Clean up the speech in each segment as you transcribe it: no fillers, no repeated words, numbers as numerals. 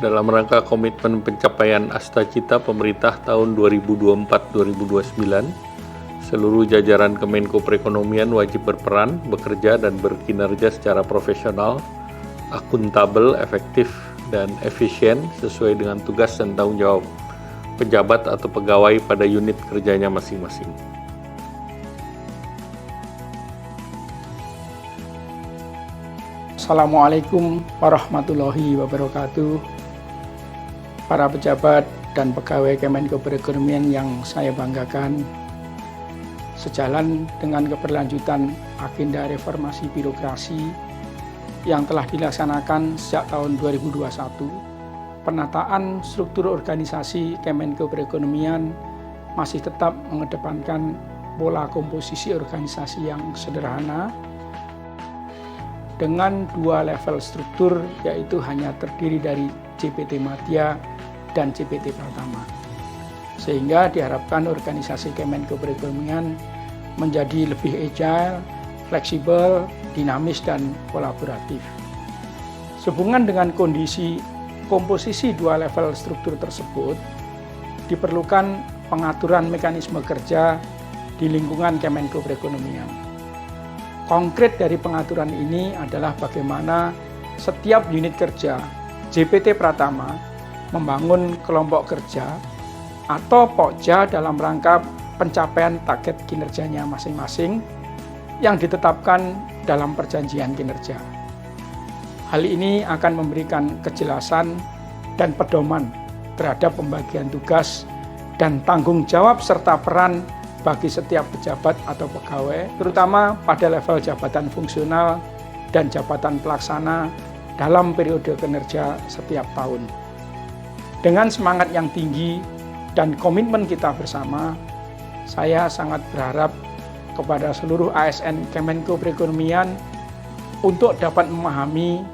dalam rangka komitmen pencapaian Astacita pemerintah tahun 2024-2029, seluruh jajaran Kemenko Perekonomian wajib berperan, bekerja, dan berkinerja secara profesional, akuntabel, efektif, dan efisien sesuai dengan tugas dan tanggung jawab pejabat atau pegawai pada unit kerjanya masing-masing. Assalamualaikum warahmatullahi wabarakatuh. Para pejabat dan pegawai Kemenko Perekonomian yang saya banggakan, sejalan dengan keberlanjutan agenda reformasi birokrasi yang telah dilaksanakan sejak tahun 2021, penataan struktur organisasi Kemenko Perekonomian masih tetap mengedepankan pola komposisi organisasi yang sederhana dengan dua level struktur, yaitu hanya terdiri dari JPT Madya dan JPT Pratama. Sehingga diharapkan organisasi Kemenko Perekonomian menjadi lebih agile, fleksibel, dinamis, dan kolaboratif. Sehubungan dengan kondisi komposisi dua level struktur tersebut, diperlukan pengaturan mekanisme kerja di lingkungan Kemenko Perekonomian. Konkret dari pengaturan ini adalah bagaimana setiap unit kerja JPT Pratama membangun kelompok kerja atau pokja dalam rangka pencapaian target kinerjanya masing-masing yang ditetapkan dalam perjanjian kinerja. Hal ini akan memberikan kejelasan dan pedoman terhadap pembagian tugas dan tanggung jawab serta peran bagi setiap pejabat atau pegawai, terutama pada level jabatan fungsional dan jabatan pelaksana dalam periode kinerja setiap tahun. Dengan semangat yang tinggi dan komitmen kita bersama, saya sangat berharap kepada seluruh ASN Kemenko Perekonomian untuk dapat memahami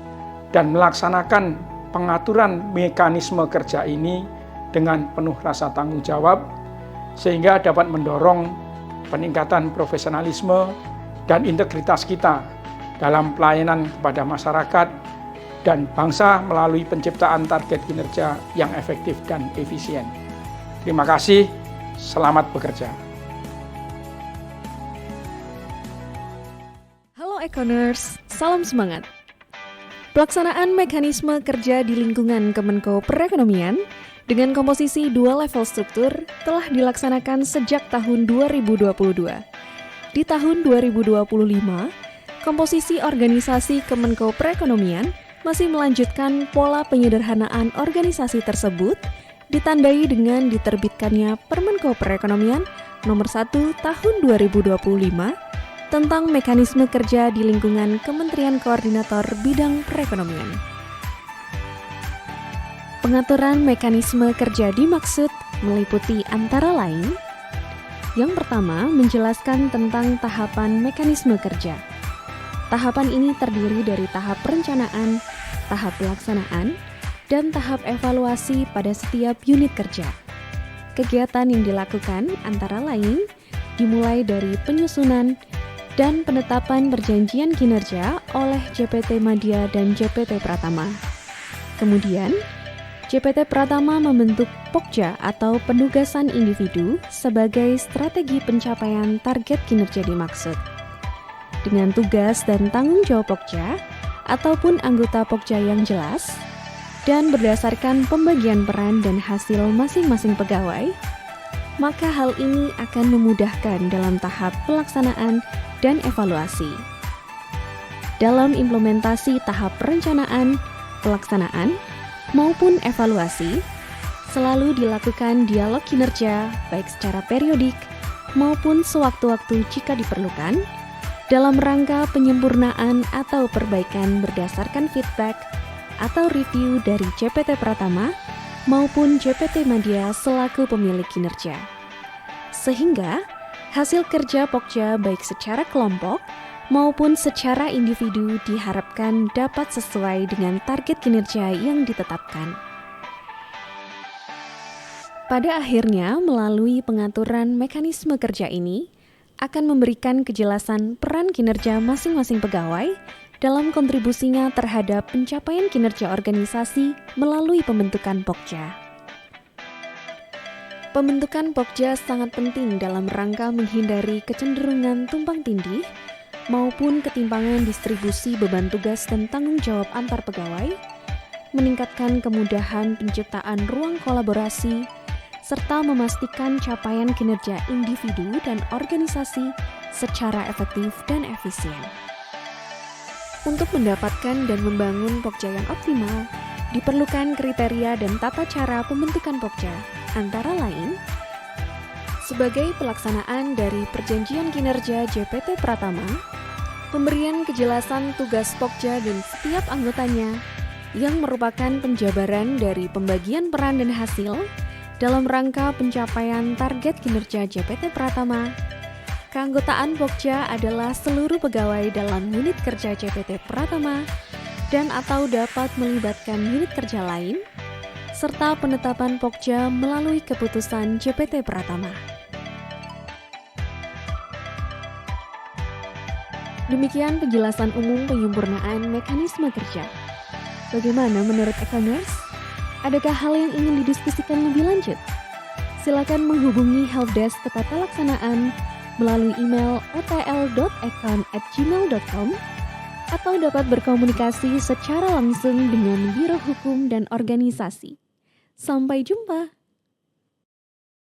dan melaksanakan pengaturan mekanisme kerja ini dengan penuh rasa tanggung jawab, sehingga dapat mendorong peningkatan profesionalisme dan integritas kita dalam pelayanan kepada masyarakat dan bangsa melalui penciptaan target kinerja yang efektif dan efisien. Terima kasih, selamat bekerja. Halo Econers, salam semangat. Pelaksanaan mekanisme kerja di lingkungan Kemenko Perekonomian dengan komposisi dua level struktur telah dilaksanakan sejak tahun 2022. Di tahun 2025, komposisi organisasi Kemenko Perekonomian masih melanjutkan pola penyederhanaan organisasi tersebut, ditandai dengan diterbitkannya Permenko Perekonomian Nomor 1 Tahun 2025 tentang mekanisme kerja di lingkungan Kementerian Koordinator Bidang Perekonomian. Pengaturan mekanisme kerja dimaksud meliputi antara lain: yang pertama, menjelaskan tentang tahapan mekanisme kerja. Tahapan ini terdiri dari tahap perencanaan, tahap pelaksanaan, dan tahap evaluasi pada setiap unit kerja. Kegiatan yang dilakukan antara lain dimulai dari penyusunan dan penetapan perjanjian kinerja oleh JPT Madya dan JPT Pratama. Kemudian, JPT Pratama membentuk Pokja atau penugasan individu sebagai strategi pencapaian target kinerja dimaksud. Dengan tugas dan tanggung jawab Pokja ataupun anggota Pokja yang jelas dan berdasarkan pembagian peran dan hasil masing-masing pegawai, maka hal ini akan memudahkan dalam tahap pelaksanaan dan evaluasi. Dalam implementasi tahap perencanaan, pelaksanaan, maupun evaluasi, selalu dilakukan dialog kinerja baik secara periodik maupun sewaktu-waktu jika diperlukan dalam rangka penyempurnaan atau perbaikan berdasarkan feedback atau review dari JPT Pratama maupun JPT Madya selaku pemilik kinerja. Sehingga hasil kerja Pokja baik secara kelompok maupun secara individu diharapkan dapat sesuai dengan target kinerja yang ditetapkan. Pada akhirnya, melalui pengaturan mekanisme kerja ini akan memberikan kejelasan peran kinerja masing-masing pegawai dalam kontribusinya terhadap pencapaian kinerja organisasi melalui pembentukan Pokja. Pembentukan Pokja sangat penting dalam rangka menghindari kecenderungan tumpang tindih maupun ketimpangan distribusi beban tugas dan tanggung jawab antar pegawai, meningkatkan kemudahan penciptaan ruang kolaborasi, serta memastikan capaian kinerja individu dan organisasi secara efektif dan efisien. Untuk mendapatkan dan membangun Pokja yang optimal, diperlukan kriteria dan tata cara pembentukan Pokja, antara lain, sebagai pelaksanaan dari Perjanjian Kinerja JPT Pratama, pemberian kejelasan tugas Pokja dan setiap anggotanya, yang merupakan penjabaran dari pembagian peran dan hasil dalam rangka pencapaian target kinerja JPT Pratama. Keanggotaan Pokja adalah seluruh pegawai dalam unit kerja JPT Pratama dan atau dapat melibatkan unit kerja lain, serta penetapan Pokja melalui keputusan JPT Pratama. Demikian penjelasan umum penyempurnaan mekanisme kerja. Bagaimana menurut e-commerce? Adakah hal yang ingin didiskusikan lebih lanjut? Silakan menghubungi helpdesk Tata Laksanaan melalui email otl.econ@gmail.com atau dapat berkomunikasi secara langsung dengan Biro Hukum dan Organisasi. Sampai jumpa!